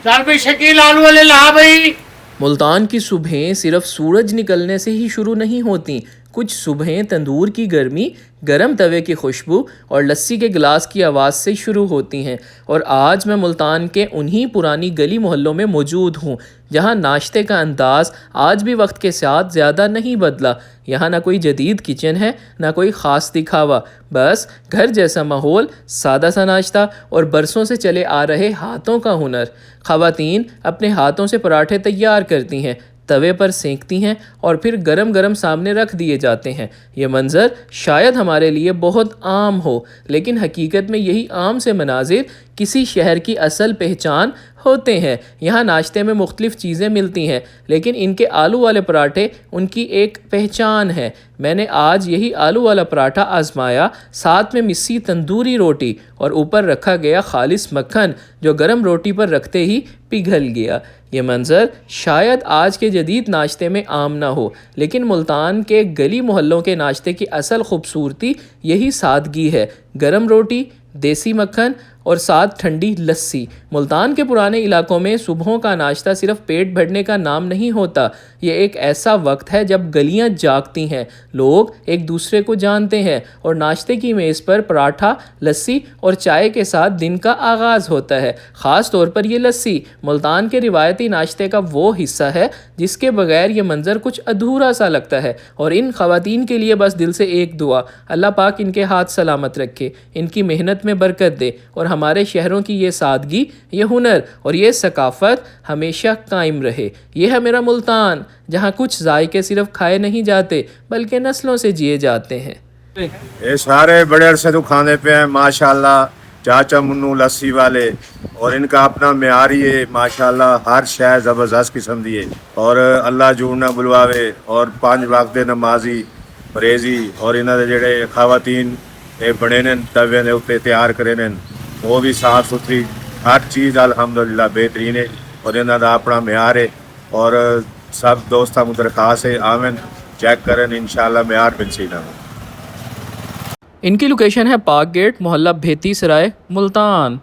چل بھائی شکیل آلو والے لا بھائی۔ ملتان کی صبحیں صرف سورج نکلنے سے ہی شروع نہیں ہوتیں، کچھ صبحیں تندور کی گرمی، گرم توے کی خوشبو اور لسی کے گلاس کی آواز سے شروع ہوتی ہیں۔ اور آج میں ملتان کے انہی پرانی گلی محلوں میں موجود ہوں جہاں ناشتے کا انداز آج بھی وقت کے ساتھ زیادہ نہیں بدلا۔ یہاں نہ کوئی جدید کچن ہے، نہ کوئی خاص دکھاوا، بس گھر جیسا ماحول، سادہ سا ناشتہ اور برسوں سے چلے آ رہے ہاتھوں کا ہنر۔ خواتین اپنے ہاتھوں سے پراٹھے تیار کرتی ہیں، توے پر سینکتی ہیں اور پھر گرم گرم سامنے رکھ دیے جاتے ہیں۔ یہ منظر شاید ہمارے لیے بہت عام ہو، لیکن حقیقت میں یہی عام سے مناظر کسی شہر کی اصل پہچان ہوتے ہیں۔ یہاں ناشتے میں مختلف چیزیں ملتی ہیں، لیکن ان کے آلو والے پراٹھے ان کی ایک پہچان ہے۔ میں نے آج یہی آلو والا پراٹھا آزمایا، ساتھ میں مسی تندوری روٹی اور اوپر رکھا گیا خالص مکھن جو گرم روٹی پر رکھتے ہی پگھل گیا۔ یہ منظر شاید آج کے جدید ناشتے میں عام نہ ہو، لیکن ملتان کے گلی محلوں کے ناشتے کی اصل خوبصورتی یہی سادگی ہے۔ گرم روٹی، دیسی مکھن اور ساتھ ٹھنڈی لسی۔ ملتان کے پرانے علاقوں میں صبحوں کا ناشتہ صرف پیٹ بھرنے کا نام نہیں ہوتا، یہ ایک ایسا وقت ہے جب گلیاں جاگتی ہیں، لوگ ایک دوسرے کو جانتے ہیں اور ناشتے کی میز پر پراٹھا، لسی اور چائے کے ساتھ دن کا آغاز ہوتا ہے۔ خاص طور پر یہ لسی ملتان کے روایتی ناشتے کا وہ حصہ ہے جس کے بغیر یہ منظر کچھ ادھورا سا لگتا ہے۔ اور ان خواتین کے لیے بس دل سے ایک دعا، اللہ پاک ان کے ہاتھ سلامت رکھے، ان کی محنت میں برکت دے اور ہمارے شہروں کی یہ سادگی، یہ ہنر اور یہ ثقافت ہمیشہ قائم رہے۔ یہ ہے میرا ملتان، جہاں کچھ ذائقے صرف کھائے نہیں جاتے بلکہ نسلوں سے جیے جاتے ہیں۔ یہ سارے بڑے عرصے تو کھانے پہ ہیں ماشاءاللہ، چاچا منو لسی والے، اور ان کا اپنا معیار ہی ہے ماشاءاللہ، ہر شے زبردست قسم دی ہے۔ اور اللہ جوڑنا بلواوے، اور 5 وقت نمازی پریزی، اور انہاں دے جڑے خواتین یہ بنے نے توے دے اوپر تیار کرے نے، وہ بھی صاف ستھری، ہر چیز الحمدللہ بہترین ہے، اور انہاں دا اپنا معیار ہے۔ اور سب دوستاں کو درخواست ہے آمن چیک کریں، انشاءاللہ معیار بنسی نہ ہو۔ ان کی لوکیشن ہے پاک گیٹ، محلہ بھیتی سرائے، ملتان۔